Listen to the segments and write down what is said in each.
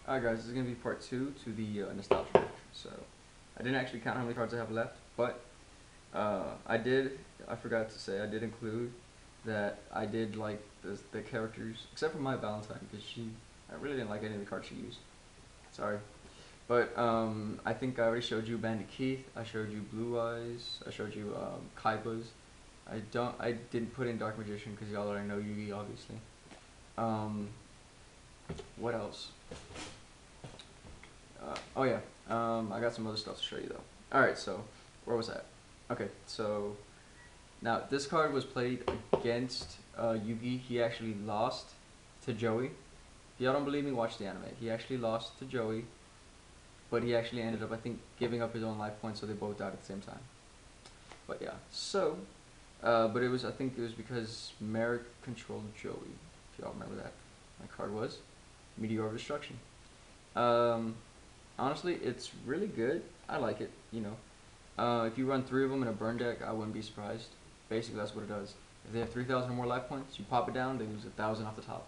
Alright guys, this is going to be part 2 to the nostalgia pack. So, I didn't actually count how many cards I have left, but I forgot to say, I did include that I did like the characters, except for my Valentine, because I really didn't like any of the cards she used. Sorry. But I think I already showed you Bandit Keith, I showed you Blue Eyes, I showed you Kaiba's. I didn't put in Dark Magician because y'all already know Yugi, obviously. Um, what else? Oh yeah, I got some other stuff to show you though. Alright, so, where was that? Okay, so, now this card was played against Yugi. He actually lost to Joey. If y'all don't believe me, watch the anime. He actually lost to Joey, but he actually ended up, I think, giving up his own life points, so they both died at the same time. But yeah, so, but I think it was because Merrick controlled Joey, if y'all remember that. My card was Meteor of Destruction. Honestly, it's really good. I like it, you know. If you run 3 of them in a burn deck, I wouldn't be surprised. Basically, that's what it does. If they have 3,000 or more life points, you pop it down, they lose 1,000 off the top.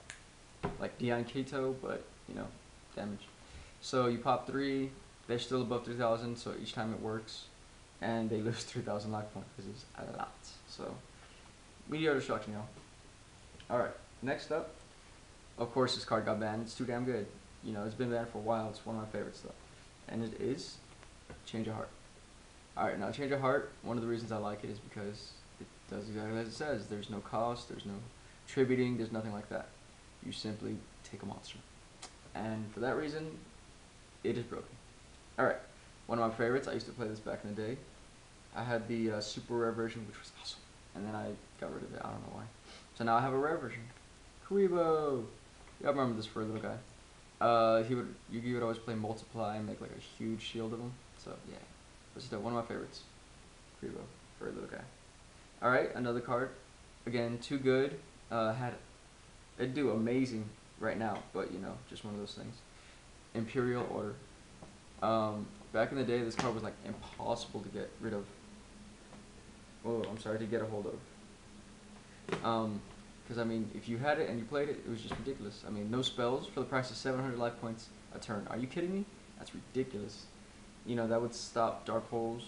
Like Dion Kato, but, you know, damage. So you pop 3, they're still above 3,000, so each time it works. And they lose 3,000 life points, because it's a lot. So, Meteor Destruction, y'all. Alright, next up. Of course, this card got banned. It's too damn good. You know, it's been banned for a while. It's one of my favorites, though. And it is Change of Heart. Alright, now Change of Heart, one of the reasons I like it is because it does exactly as it says. There's no cost, there's no tributing, there's nothing like that. You simply take a monster. And for that reason, it is broken. Alright, one of my favorites. I used to play this back in the day. I had the super rare version, which was awesome. And then I got rid of it. I don't know why. So now I have a rare version. Kuribo! Y'all remember this for a little guy. Yugi would always play Multiply and make like a huge shield of him. So yeah, but still one of my favorites. Kuribo, for a little guy. All right, another card. Again, too good. It'd do amazing right now, but you know, just one of those things. Imperial Order. Back in the day, this card was like impossible to get rid of. Oh, I'm sorry, to get a hold of. Because I mean, if you had it and you played it, it was just ridiculous. I mean, no spells for the price of 700 life points a turn. Are you kidding me? That's ridiculous. You know, that would stop dark holes,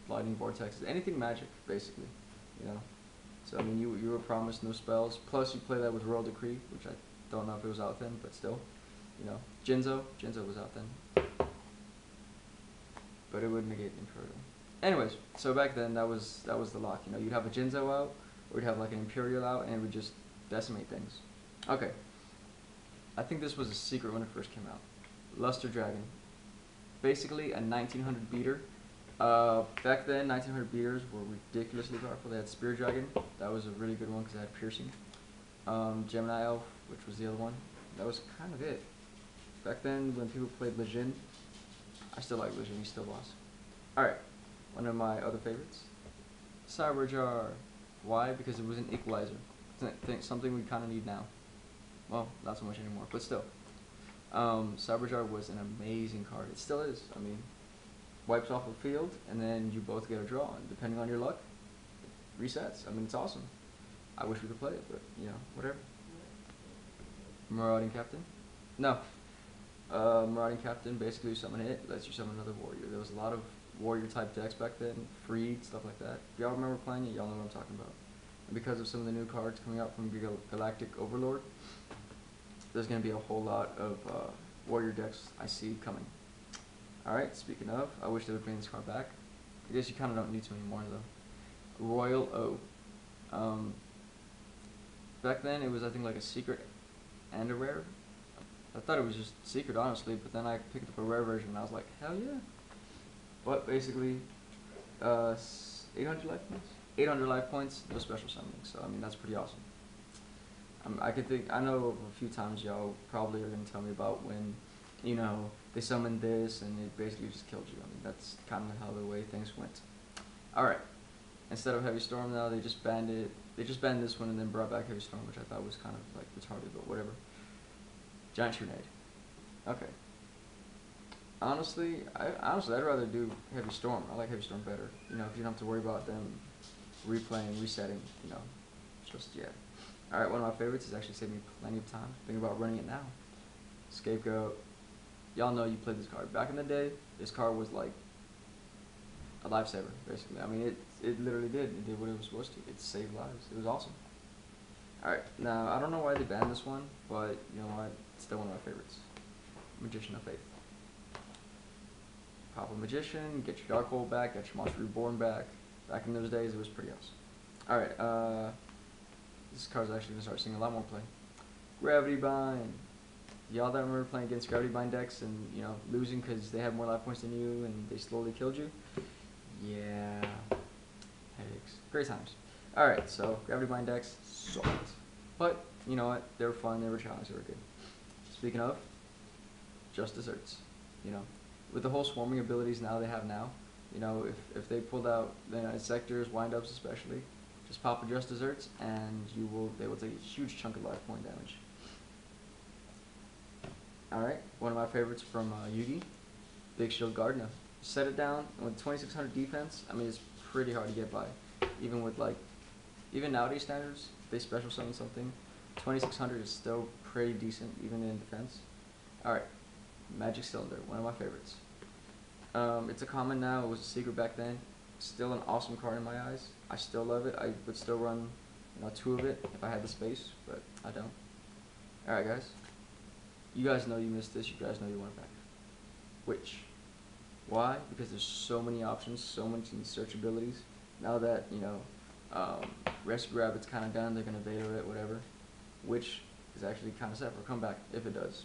lightning vortexes, anything magic, basically. You know. So I mean, you were promised no spells. Plus, you play that with Royal Decree, which I don't know if it was out then, but still. You know, Jinzo was out then, but it would negate the Imperial. Anyways, so back then that was the lock. You know, you'd have a Jinzo out, or you'd have like an Imperial out, and it would just decimate things. Okay, I think this was a secret when it first came out. Luster Dragon, basically a 1900 beater. Back then, 1900 beaters were ridiculously powerful. They had Spear Dragon, that was a really good one because it had piercing. Gemini Elf, which was the other one. That was kind of it. Back then, when people played Legion, I still like Legion, he's still boss. Alright, one of my other favorites, Cyberjar. Why? Because it was an equalizer. Something we kind of need now. Well, not so much anymore, but still. Cyberjar was an amazing card. It still is. I mean, wipes off a field, and then you both get a draw, and depending on your luck, it resets. I mean, it's awesome. I wish we could play it, but, you know, whatever. Marauding Captain? No. Marauding Captain, basically you summon it, lets you summon another warrior. There was a lot of warrior type decks back then, Freed, stuff like that. If y'all remember playing it, y'all know what I'm talking about. And because of some of the new cards coming out from Galactic Overlord, there's going to be a whole lot of warrior decks I see coming. Alright, speaking of, I wish they would bring this card back. I guess you kind of don't need to anymore though. Royal O. Back then it was, I think, like a secret and a rare. I thought it was just secret, honestly, but then I picked up a rare version and I was like, hell yeah. But basically, 800 life points? 800 life points, no special summoning, so I mean, that's pretty awesome. I know of a few times y'all probably are going to tell me about when, you know, they summoned this and it basically just killed you. I mean, that's kind of how the way things went. Alright, instead of Heavy Storm now, they just banned it. They just banned this one and then brought back Heavy Storm, which I thought was kind of like retarded, but whatever. Giant Grenade. Okay. Honestly, I'd rather do Heavy Storm. I like Heavy Storm better. You know, if you don't have to worry about them replaying, resetting, you know, just, yeah. Alright, one of my favorites is actually saved me plenty of time. Think about running it now. Scapegoat. Y'all know you played this card. Back in the day, this card was like a lifesaver, basically. I mean, it literally did. It did what it was supposed to. It saved lives. It was awesome. Alright, now, I don't know why they banned this one, but you know what? It's still one of my favorites. Magician of Faith. Pop a Magician, get your Dark Hole back, get your Monster Reborn back. Back in those days, it was pretty awesome. Alright, this card's actually going to start seeing a lot more play. Gravity Bind. Y'all that remember playing against Gravity Bind decks and, you know, losing because they had more life points than you and they slowly killed you? Yeah. Headaches. Great times. Alright, so Gravity Bind decks sucked. But, you know what? They were fun, they were challenging, they were good. Speaking of, just desserts. You know, with the whole swarming abilities now they have now, you know, if they pulled out the Insectors, Wind-Ups especially, just pop a Just Desserts and they will take a huge chunk of life point damage. Alright, one of my favorites from Yugi, Big Shield Gardener. Set it down with 2600 defense. I mean, it's pretty hard to get by. Even with even nowadays standards, they special summon something. 2600 is still pretty decent, even in defense. Alright, Magic Cylinder, one of my favorites. It's a common now, it was a secret back then. Still an awesome card in my eyes. I still love it. I would still run, you know, 2 of it if I had the space, but I don't. Alright guys, you guys know you missed this, you guys know you want it back. Which? Why? Because there's so many options, so many search abilities. Now that, you know, Rescue Rabbit's kind of done, they're going to Vader it, whatever. Which is actually kind of set for a comeback, if it does.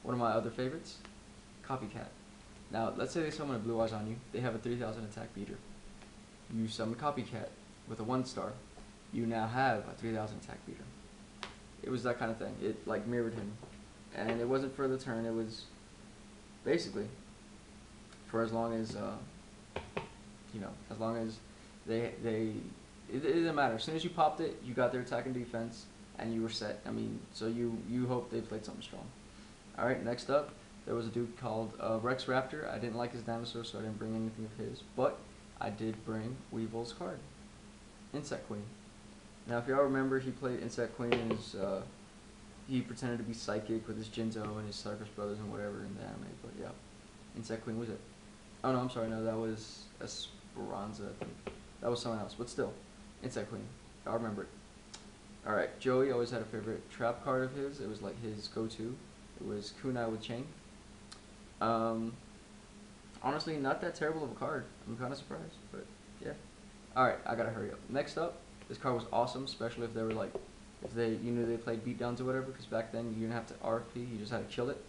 One of my other favorites, Copycat. Now, let's say they summon a Blue Eyes on you, they have a 3000 attack beater. You summon Copycat with a 1-star, you now have a 3000 attack beater. It was that kind of thing, it like mirrored him. And it wasn't for the turn, it was basically for as long as, you know, as long as it didn't matter. As soon as you popped it, you got their attack and defense, and you were set. I mean, so you hope they played something strong. Alright, next up, there was a dude called Rex Raptor. I didn't like his dinosaur, so I didn't bring anything of his, but I did bring Weevil's card, Insect Queen. Now, if y'all remember, he played Insect Queen in his, he pretended to be psychic with his Jinzo and his Circus Brothers and whatever in the anime, but yeah, Insect Queen was it. Oh no, I'm sorry, no, that was Esperanza, I think. That was someone else, but still, Insect Queen. I'll remember it. Alright, Joey always had a favorite trap card of his. It was like his go-to. It was Kunai with Chain. Honestly, not that terrible of a card. I'm kind of surprised, but yeah. Alright, I gotta hurry up. Next up, this card was awesome, especially if they were like, you knew they played beatdowns or whatever, because back then you didn't have to RFP, you just had to kill it.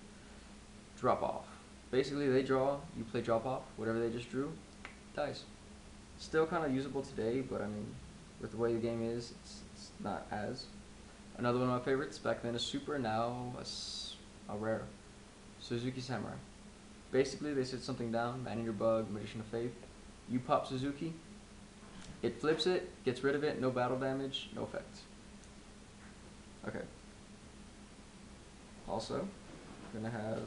Drop off. Basically, they draw, you play drop off, whatever they just drew, dies. Still kind of usable today, but I mean, with the way the game is, it's not as. Another one of my favorites, back then a super, now a rare. Suzuki Samurai. Basically, they sit something down, Man in Your Bug, Magician of Faith. You pop Suzuki, it flips it, gets rid of it, no battle damage, no effects. Okay. Also, we're gonna have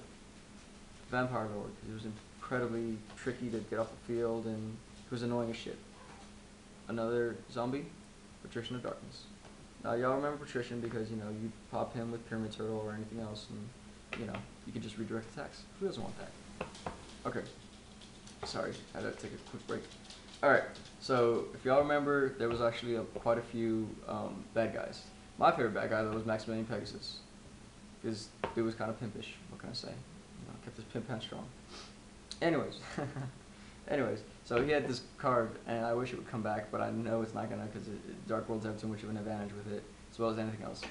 Vampire Lord, because he was incredibly tricky to get off the field and he was annoying as shit. Another zombie, Patrician of Darkness. Now y'all remember Patrician because, you know, you pop him with Pyramid Turtle or anything else and, you know, you can just redirect attacks. Who doesn't want that? Okay. Sorry, I had to take a quick break. Alright, so if y'all remember, there was actually quite a few bad guys. My favorite bad guy though was Maximilian Pegasus. Because it was kind of pimpish, what can I say? You know, kept his pimp hand strong. Anyways, so he had this card, and I wish it would come back, but I know it's not gonna, because Dark Worlds have too much of an advantage with it, as well as anything else.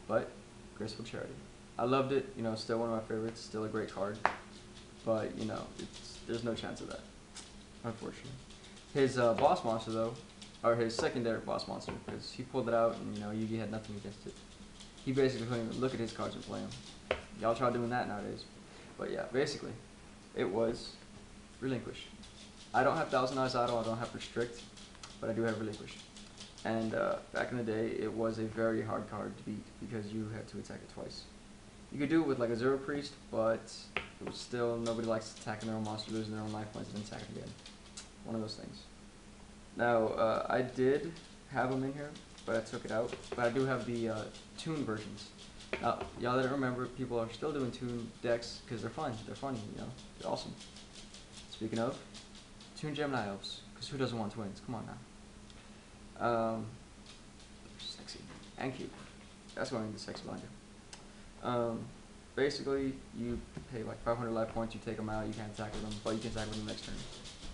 But, Graceful Charity. I loved it, you know, still one of my favorites, still a great card. But, you know, there's no chance of that, unfortunately. His boss monster, though, or his secondary boss monster, because he pulled it out, and, you know, Yugi had nothing against it. He basically couldn't even look at his cards and play them. Y'all try doing that nowadays. But yeah, basically, it was Relinquish. I don't have Thousand Eyes Idol, I don't have Restrict, but I do have Relinquish. And back in the day, it was a very hard card to beat because you had to attack it twice. You could do it with like a Zero Priest, but it was still, nobody likes attacking their own monster, losing their own life points, and then attacking again. One of those things. Now, I did have them in here, but I took it out. But I do have the tuned versions. Y'all that remember, people are still doing Toon decks because they're fun. They're funny, you know. They're awesome. Speaking of, Toon Gemini Elves, because who doesn't want twins? Come on now. Sexy and cute. That's going into sexy binder. Basically, you pay like 500 life points. You take them out. You can't attack with them, but you can attack with them next turn.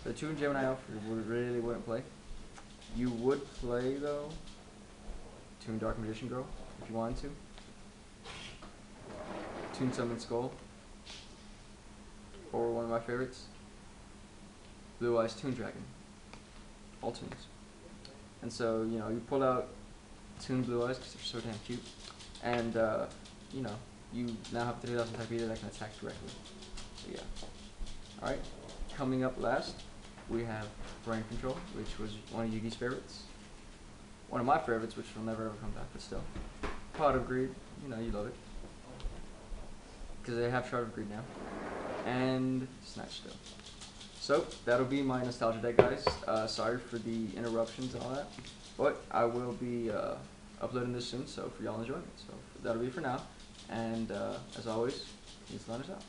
So Toon Gemini Elf, you really wouldn't play. You would play though. Toon Dark Magician Girl, if you wanted to. Toon Summon Skull, or one of my favorites, Blue Eyes Toon Dragon. All toons. And so, you know, you pull out Toon Blue Eyes because they're so damn cute, and you know, you now have 3000 type either that can attack directly. So yeah. Alright, coming up last, we have Brain Control, which was one of Yugi's favorites. One of my favorites, which will never ever come back, but still. Pot of Greed, you know, you love it. Because they have Shard of Greed now. And Snatch still. So, that'll be my nostalgia deck, guys. Sorry for the interruptions and all that. But I will be uploading this soon, so for y'all enjoyment. So, that'll be for now. And as always, peace and out.